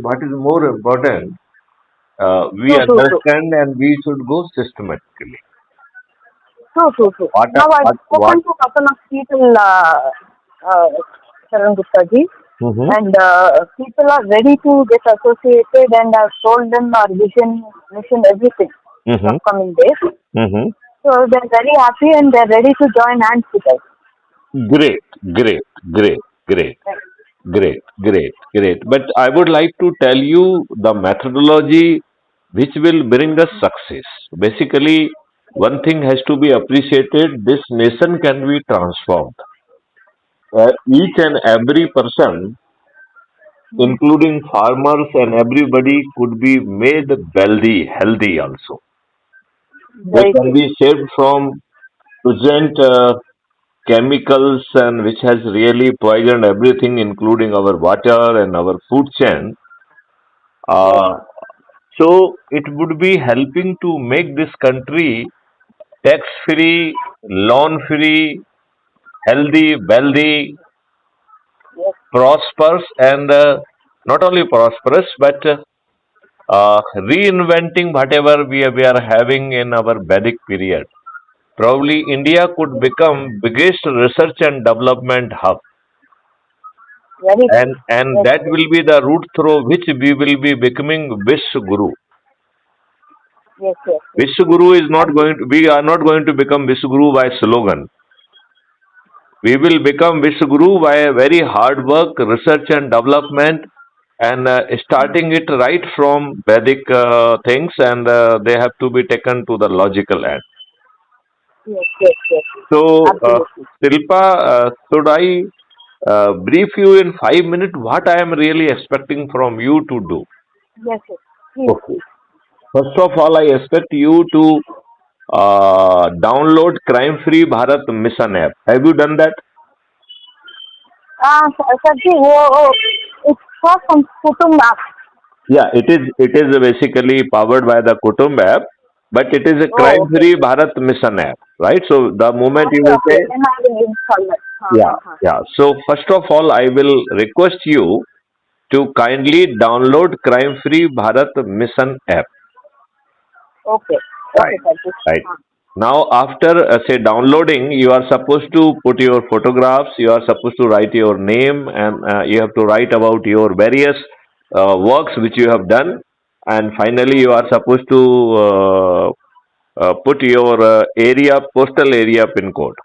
what is more important, we True, true, true. understand and we should go systematically. True, true, true. What, Now I've what, spoken to a couple of people, uh, Chandgupta ji, Mhm. and people are ready to get associated, and I've told them our vision, mission, everything in Mhm. upcoming days. Mhm. So they're very happy and they're ready to join hands with us. Great, great, great, great, Right. great, great, great. But I would like to tell you the methodology which will bring us success. Basically, one thing has to be appreciated: this nation can be transformed. Each and every person, including farmers and everybody, could be made wealthy, healthy also. They Very can true. be saved from present chemicals and which has really poisoned everything, including our water and our food chain. Yes. Uh, so it would be helping to make this country tax free, loan free, healthy, wealthy, Yes. prosperous, and not only prosperous but reinventing whatever we are having in our Vedic period. Probably India could become biggest research and development hub, Very true. and Yes. that Yes. will be the route through which we will be becoming Vishwaguru. Yes. Yes. Yes. Vishwaguru is not Absolutely. going to, we are not going to become Vishwaguru by slogan. We will become Vishwaguru by a very hard work, research and development, and starting it right from Vedic things, and they have to be taken to the logical end. Yes. Yes. Yes. So, Absolutely. Shilpa, should I brief you in 5 minutes what I am really expecting from you to do? Yes. Yes. Please. Okay. Please. First of all, I expect you to download Crime Free Bharat Mission app. Have you done that? Sarji, it's for some Kutumba. Yeah, it is basically powered by the Kutumb app, but it is a Oh, Crime okay. Free Bharat Mission app, right? So the moment you Okay, will okay. say, Then I will install that. yeah, yeah. So first of all, I will request you to kindly download Crime Free Bharat Mission app. Okay. Okay, Right. Sarji. Right. Now, after say downloading, you are supposed to put your photographs. You are supposed to write your name, and you have to write about your various works which you have done. And finally, you are supposed to put your area, postal area pin code.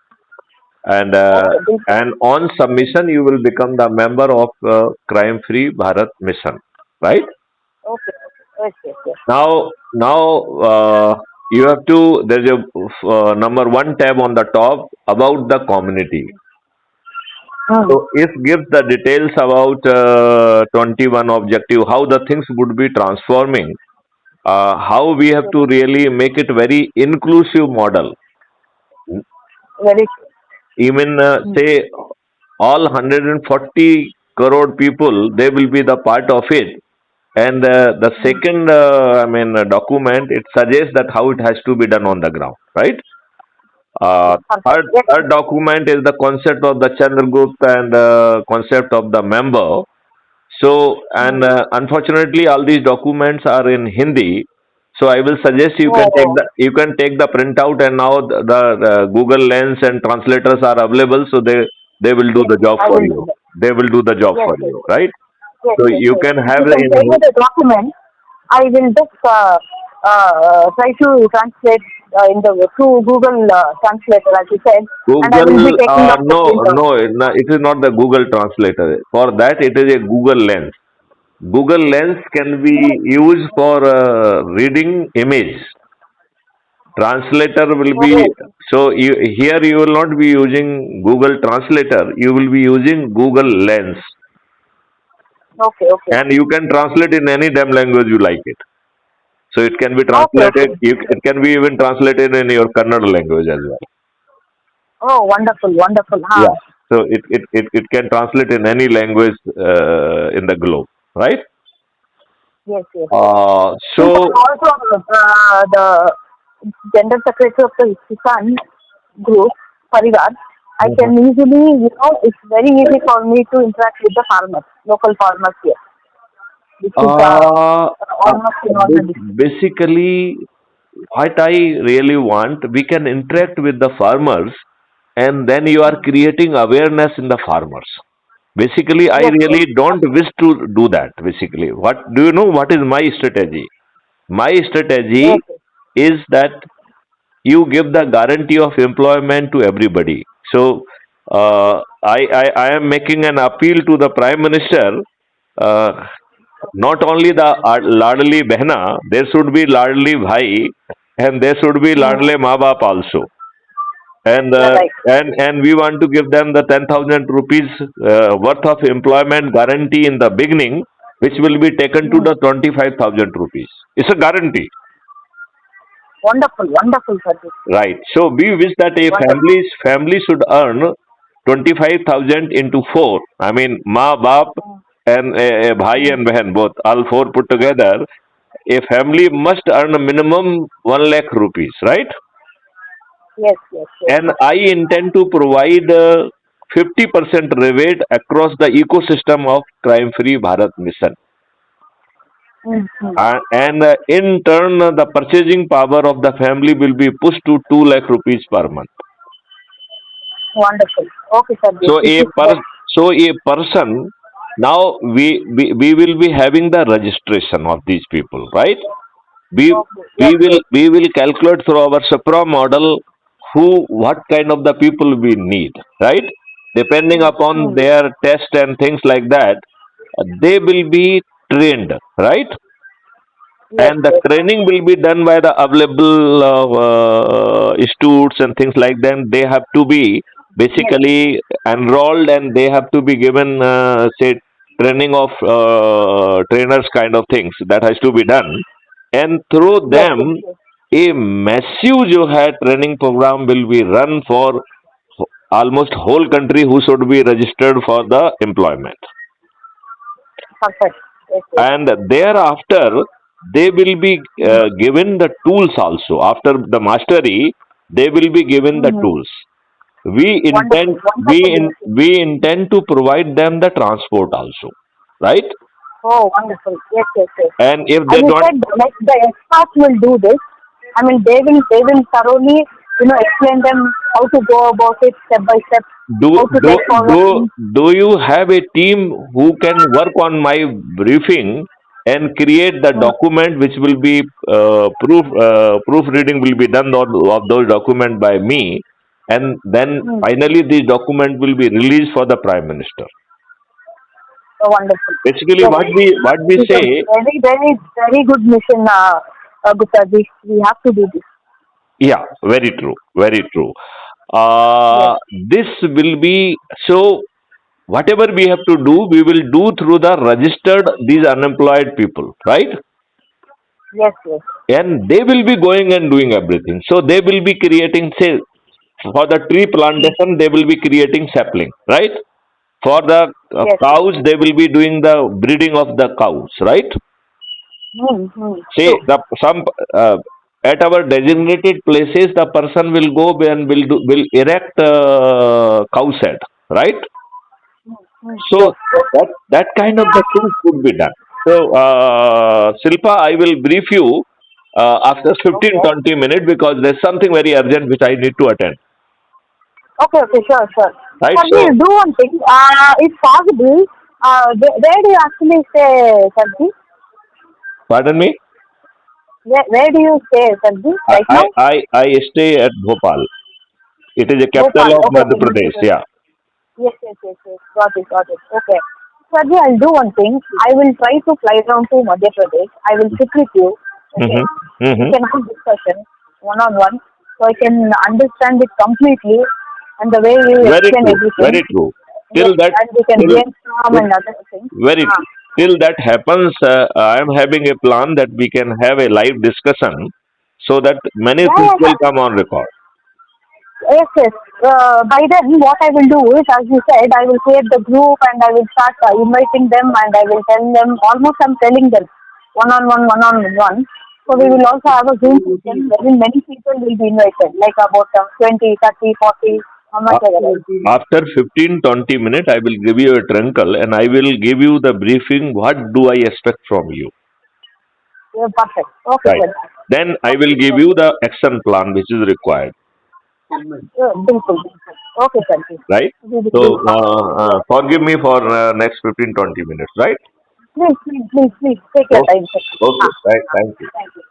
And Okay. This, on submission, you will become the member of Crime Free Bharat Mission. Right. okay. Yes, yes, yes. Now, you have to. There's a number one tab on the top about the community. Hmm. So it gives the details about 21 objective, how the things would be transforming, how we have Yes. to really make it very inclusive model. Very Even true. say all 140 crore people, they will be the part of it. And the second, document, it suggests that how it has to be done on the ground, right? Perfect. Third document is the concept of the Chandgupta and the concept of the member. So, and Hmm. unfortunately, all these documents are in Hindi. So, I will suggest Oh, you can take the printout, and now the Google Lens and translators are available. So they will do yes. the job I for will do you. that. They will do the job Yes, for yes, you, yes. right? Yes, So yes, you yes. can If have you the can share me the document, I will just try to translate in the through Google Translator, as you said, and I will be Google. taking up the No, printout. no, it is not the Google Translator. For that, it is a Google Lens. Google Lens can be used for reading image. Translator will be, Oh, so here you will not be using Google Translator. You will be using Google Lens, okay, okay, and you can translate in any damn language you like it. So it can be okay, translated. okay. It can be even translated in your Kannada language as well. Oh, wonderful, wonderful. Huh? Yeah. So it can translate in any language in the globe, right? Yes, yes, yes. Since So I'm also the gender secretary of the Kisan group, Parivar, I can easily, it's very easy for me to interact with the farmers, local farmers here. which is Uh, almost in all the districts. Basically, what I really want, we can interact with the farmers, and then you are Mm. creating awareness in the farmers. Basically, I Yes, yes. really don't wish to do that. Basically, what do you know? What is my strategy? My Yes, strategy yes. is that you give the guarantee of employment to everybody. So, I am making an appeal to the Prime Minister. Uh, Not only the ladli behna, there should be ladli bhai, and there should be Mm. ladle maa baap also. And Yeah, right. we want to give them the 10,000 rupees worth of employment guarantee in the beginning, which will be taken to Mm. the 25,000 rupees. It's a guarantee. Wonderful, wonderful, sir. Right. So we wish that a Wonderful. family should earn 25,000 into four. I mean, ma, bap, Mm. and a bhai Mm. and behan, both, all four put together. A family must earn a minimum 1 lakh rupees, right? Yes, yes, yes. And I intend to provide 50% rebate across the ecosystem of Crime Free Bharat Mission. Mm-hmm. And in turn, the purchasing power of the family will be pushed to 2 lakh rupees per month. Wonderful. Okay, sir. This, So this a is best. person, now we will be having the registration of these people, right? We Okay. Yes, yes. we will calculate through our supra model who what kind of the people we need, right? Depending Mm. upon Mm. their test and things like that, they will be trained, right? Yes, And the yes. training will be done by the available institutes and things like that. They have to be Yes. basically enrolled, and they have to be given say training of trainers kind of things that has to be done, and through Yes, them yes, yes. a massive जो है training program will be run for almost whole country who should be registered for the employment. Perfect. Yes, yes. And thereafter they will be Mm. given the tools also. After the mastery, they will be given the Mm-hmm. tools. we Wonderful, intend we wonderful in, initiative. we intend to provide them the transport also, right? Oh, wonderful. Yes, yes, yes. And if As they you don't said, like the experts will do this. I mean, they will thoroughly, explain them how to go about it step by step, do how to do take forward do things. do you have a team who can work on my briefing and create the Mm. document which will be proofreading will be done of those documents by me, and then Mm. finally this document will be released for the Prime Minister. Oh, wonderful. Basically, Yes, what we this is a say, very, very, very good mission, Gupta. We have to do this. yeah, very true, very true. Yes, This will be so. Whatever we have to do, we will do through the registered these unemployed people, right? yes, yes. And they will be going and doing everything. So they will be creating, say, for the tree Mm. plantation, they will be creating sapling, right? For the Yes, yes. cows, they will be doing the breeding of the cows, right? Mm. Mm. Say True. the some at our designated places, the person will go and will erect cow shed, right? Mm. Mm. Yes, So that kind of the things could be done. So Silpa, I will brief you after fifteen okay. 20 minutes because there's something very urgent which I need to attend. Okay, okay, sure, sure. Right? Sir, So we'll do one thing. If possible, where do you actually stay, Sarji? pardon me. Where do you stay, Sarji, right now? I stay at Bhopal. It is a Bhopal. capital of Okay, Madhya okay, Pradesh. Madhya. Yeah. Yes, yes, yes, yes. Got it, got it. Okay. Sarji, I'll do one thing. I will try to fly down to Madhya Pradesh. I will sit with you. Okay. Mm-hmm. We Mm-hmm. can have discussion one on one, so I can understand it completely and the way you Very explain true. everything. Very true. Yes, Till that and we can till, brainstorm till and other things. very Ah. true. Till that happens, I am having a plan that we can have a live discussion so that many Yeah, things yeah, will yeah. come on record. Yes, yes. By then, what I will do is, as you said, I will create the group and I will start inviting them and I will tell them, almost I'm telling them, one on one, one on one. So we will also have a Zoom session wherein many people will be invited, like about 20, 30, 40. how much I will. After 15-20 minutes, I will give you a trinkle and I will give you the briefing. What do I expect from you? Yeah, perfect. Okay, Right. sir. Then I will Okay, give you the action plan which is required. बिल्कुल बिल्कुल. Okay, sir. Right. We will do So it. forgive me for next 15-20 minutes. Right. Please, please, please, please take your Okay. time, sir. Okay. Right. हाँ, Thank you. thank you.